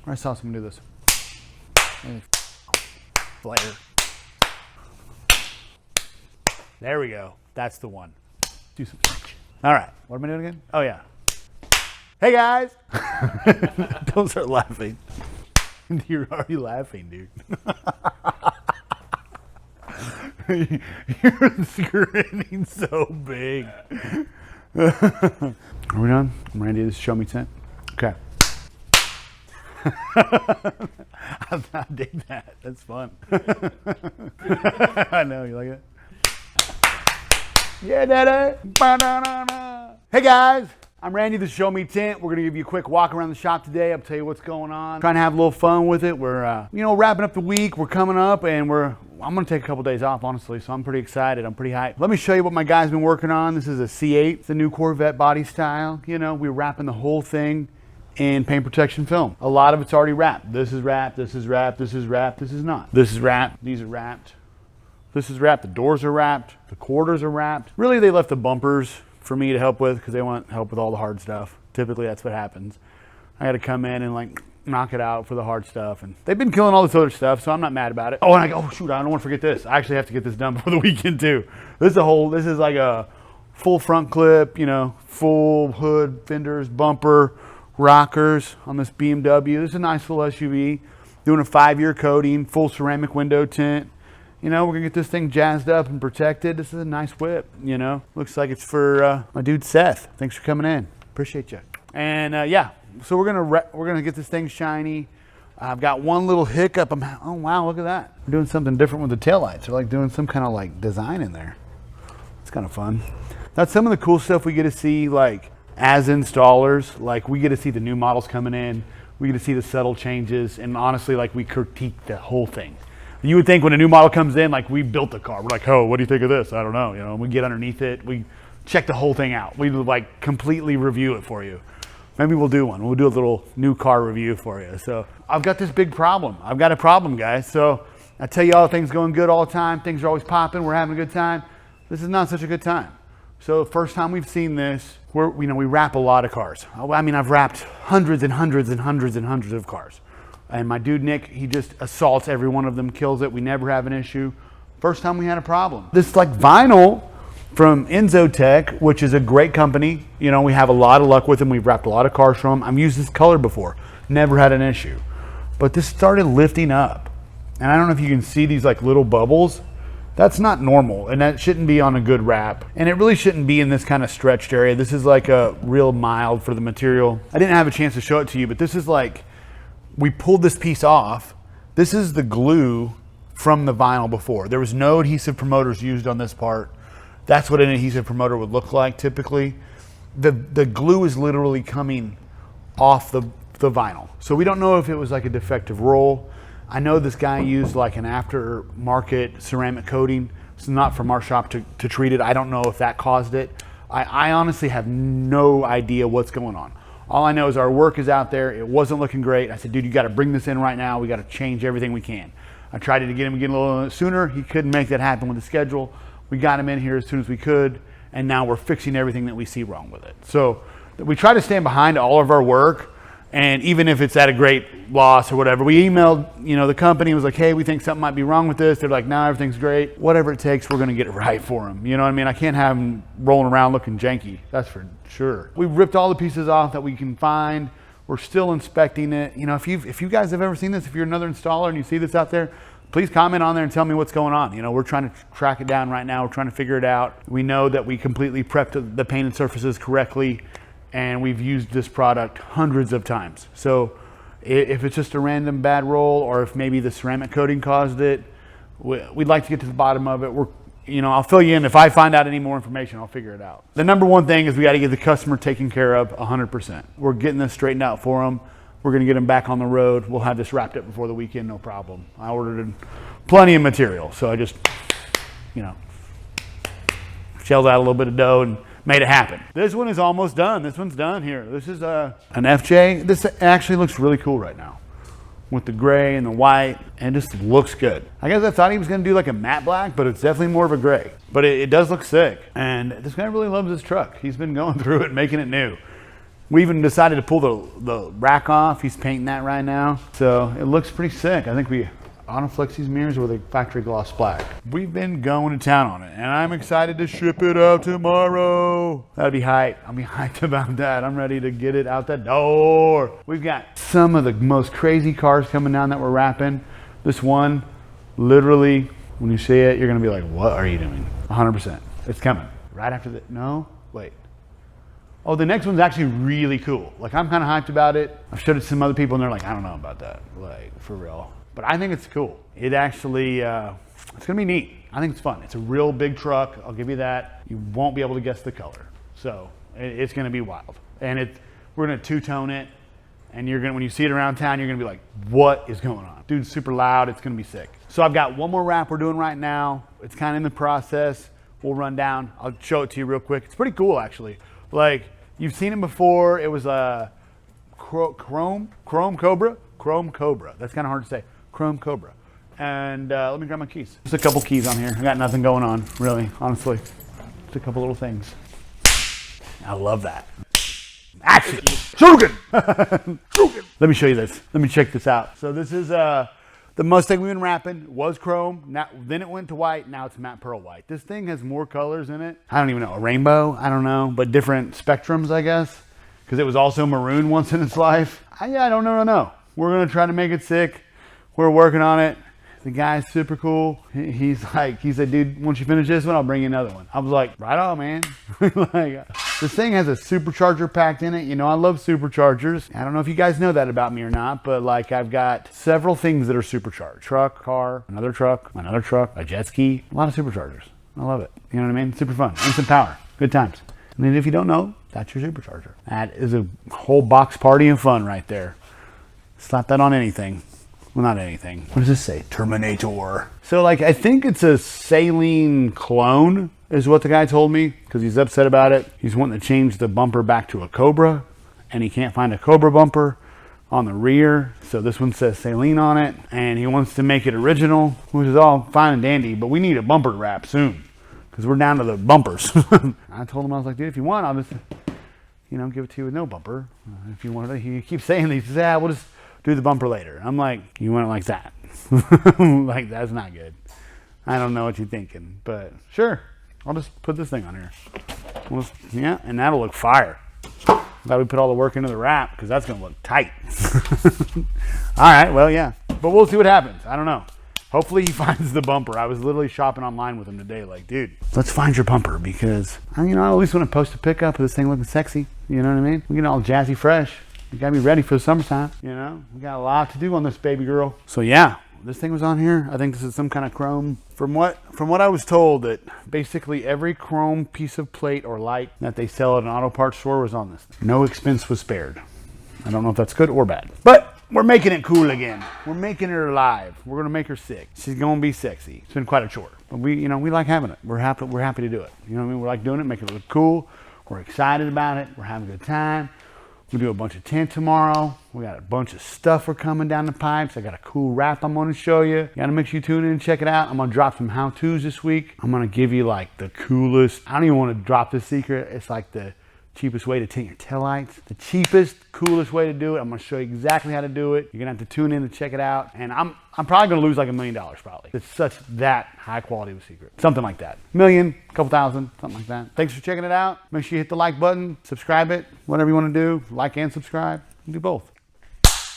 I saw someone do this. Flare. There we go. That's the one. Do some. All right. What am I doing again? Oh, yeah. Hey, guys. Don't start laughing. You're already laughing, dude. You're grinning so big. Are we done? I'm Randy. This is Show Me Tint. Okay. I dig that. That's fun. I know. You like it? Yeah, daddy. Hey, guys. I'm Randy. This is Show Me Tint. We're going to give you a quick walk around the shop today. I'll tell you what's going on. Trying to have a little fun with it. We're, wrapping up the week. We're coming up, and I'm going to take a couple days off, honestly, so I'm pretty excited. I'm pretty hyped. Let me show you what my guy's been working on. This is a C8. It's a new Corvette body style. You know, we're wrapping the whole thing in paint protection film. A lot of it's already wrapped. This is wrapped. This is wrapped. This is wrapped. This is not. This is wrapped. These are wrapped. This is wrapped. The doors are wrapped. The quarters are wrapped. Really, they left the bumpers for me to help with because they want help with all the hard stuff. Typically, that's what happens. I got to come in and knock it out for the hard stuff. And they've been killing all this other stuff, so I'm not mad about it. Oh, and oh shoot, I don't want to forget this. I actually have to get this done before the weekend too. This is like a full front clip, full hood, fenders, bumper, rockers on this BMW. This is a nice little SUV. Doing a 5-year coating, full ceramic window tint. We're gonna get this thing jazzed up and protected. This is a nice whip, Looks like it's for my dude Seth. Thanks for coming in. Appreciate you. And so we're gonna get this thing shiny. I've got one little hiccup. Oh wow, look at that. We're doing something different with the taillights. They're doing some kind of design in there. It's kind of fun. That's some of the cool stuff we get to see as installers. We get to see the new models coming in. We get to see the subtle changes, and honestly, we critique the whole thing. You would think when a new model comes in, we built the car. We're like, oh, what do you think of this? I don't know. We get underneath it. We check the whole thing out. We completely review it for you. Maybe we'll do one. We'll do a little new car review for you. So I've got this big problem. I've got a problem, guys. So I tell you all things going good all the time. Things are always popping. We're having a good time. This is not such a good time. So first time we've seen this, we wrap a lot of cars. I've wrapped hundreds and hundreds and hundreds and hundreds of cars. And my dude Nick, he just assaults every one of them, kills it. We never have an issue. First time we had a problem. This vinyl from Enzotech, which is a great company. We have a lot of luck with them. We've wrapped a lot of cars from them. I've used this color before. Never had an issue. But this started lifting up. And I don't know if you can see these little bubbles. That's not normal. And that shouldn't be on a good wrap. And it really shouldn't be in this kind of stretched area. This is a real mild for the material. I didn't have a chance to show it to you, but this is we pulled this piece off. This is the glue from the vinyl before. There was no adhesive promoters used on this part. That's what an adhesive promoter would look like typically. The glue is literally coming off the vinyl. So we don't know if it was a defective roll. I know this guy used an aftermarket ceramic coating. It's not from our shop to treat it. I don't know if that caused it. I honestly have no idea what's going on. All I know is our work is out there. It wasn't looking great. I said, dude, you got to bring this in right now. We got to change everything we can. I tried to get him a little sooner. He couldn't make that happen with the schedule. We got him in here as soon as we could, and now we're fixing everything that we see wrong with it. So we try to stand behind all of our work, and even if it's at a great loss or whatever, we emailed the company. It was like, hey, we think something might be wrong with this. They're like, no, everything's great. Whatever it takes, we're going to get it right for them. You know what I mean? I can't have them rolling around looking janky. That's for sure. We ripped all the pieces off that we can find. We're still inspecting it. If you guys have ever seen this, if you're another installer and you see this out there, please comment on there and tell me what's going on. We're trying to track it down right now. We're trying to figure it out. We know that we completely prepped the painted surfaces correctly, and we've used this product hundreds of times. So if it's just a random bad roll, or if maybe the ceramic coating caused it, we'd like to get to the bottom of it. I'll fill you in. If I find out any more information, I'll figure it out. The number one thing is we got to get the customer taken care of 100%. We're getting this straightened out for them. We're going to get them back on the road. We'll have this wrapped up before the weekend, no problem. I ordered plenty of material, so I just, shelled out a little bit of dough and made it happen. This one is almost done. This one's done here. This is an FJ. This actually looks really cool right now with the gray and the white, and it just looks good. I guess I thought he was going to do a matte black, but it's definitely more of a gray. But it does look sick. And this guy really loves his truck. He's been going through it, making it new. We even decided to pull the rack off. He's painting that right now. So it looks pretty sick. I think we Autoflex these mirrors with a factory gloss black. We've been going to town on it, and I'm excited to ship it out tomorrow. That'll be hype. I'll be hyped about that. I'm ready to get it out the door. We've got some of the most crazy cars coming down that we're wrapping. This one, literally, when you see it, you're gonna be like, what are you doing? 100%. It's coming. Right after the, no, wait. Oh, the next one's actually really cool. Like, I'm kind of hyped about it. I've showed it to some other people, and they're like, I don't know about that, like, for real. But I think it's cool. It actually, it's gonna be neat. I think it's fun. It's a real big truck, I'll give you that. You won't be able to guess the color. So it's gonna be wild. And we're gonna two-tone it, and you're gonna, when you see it around town, you're gonna be like, what is going on? Dude's super loud, it's gonna be sick. So I've got one more wrap we're doing right now. It's kind of in the process. We'll run down, I'll show it to you real quick. It's pretty cool, actually. Like, you've seen it before. It was a Chrome Cobra. That's kind of hard to say. Chrome Cobra. And let me grab my keys. Just a couple keys on here. I got nothing going on, really, honestly. Just a couple little things. I love that. Action! Shogun! Let me show you this. Let me check this out. So this is the Mustang we've been wrapping. It was chrome. Now, then it went to white. Now it's matte pearl white. This thing has more colors in it. I don't even know. A rainbow? I don't know. But different spectrums, I guess. Because it was also maroon once in its life. I don't know. We're going to try to make it sick. We're working on it. The guy's super cool. He said, dude, once you finish this one, I'll bring you another one. I was like, right on, man. Like, this thing has a supercharger packed in it. You know, I love superchargers. I don't know if you guys know that about me or not, but like, I've got several things that are supercharged. Truck, car, another truck, a jet ski, a lot of superchargers. I love it. You know what I mean? Super fun. Instant power. Good times. And then if you don't know, that's your supercharger. That is a whole box party of fun right there. Slap that on anything. Well, not anything. What does this say? Terminator. So like, I think it's a saline clone is what the guy told me, because he's upset about it. He's wanting to change the bumper back to a Cobra, and he can't find a Cobra bumper on the rear. So this one says saline on it, and he wants to make it original, which is all fine and dandy, but we need a bumper wrap soon, because we're down to the bumpers. I told him, I was like, dude, if you want, I'll just, you know, give it to you with no bumper. If you want it, he keeps saying these, he says, we'll just do the bumper later. I'm like, you want it like that? Like, that's not good. I don't know what you're thinking, but sure, I'll just put this thing on here. Yeah, and that'll look fire. Glad we put all the work into the wrap, because that's gonna look tight. All right, well, yeah, but we'll see what happens. I don't know. Hopefully he finds the bumper. I was literally shopping online with him today, like, dude, let's find your bumper, because you know, I at least want to post a pickup of this thing looking sexy. You know what I mean? We get all jazzy fresh. You gotta be ready for the summertime, you know? We got a lot to do on this baby girl. So yeah, this thing was on here. I think this is some kind of chrome. From what I was told, that basically every chrome piece of plate or light that they sell at an auto parts store was on this thing. No expense was spared. I don't know if that's good or bad, but we're making it cool again. We're making her alive. We're gonna make her sick. She's gonna be sexy. It's been quite a chore, but we like having it. We're happy to do it. You know what I mean? We like doing it, making it look cool. We're excited about it. We're having a good time. We'll do a bunch of tint tomorrow. We got a bunch of stuff we're coming down the pipes. I got a cool wrap I'm gonna show you. You gotta make sure you tune in and check it out. I'm gonna drop some how-tos this week. I'm gonna give you like the coolest, I don't even wanna drop this secret. It's like the cheapest way to tint your taillights. The cheapest, coolest way to do it. I'm gonna show you exactly how to do it. You're gonna have to tune in to check it out. And I'm probably gonna lose like $1 million probably. It's such that high quality of a secret. Something like that. $1,000,000, a couple thousand, something like that. Thanks for checking it out. Make sure you hit the like button, subscribe it, whatever you wanna do. Like and subscribe, do both.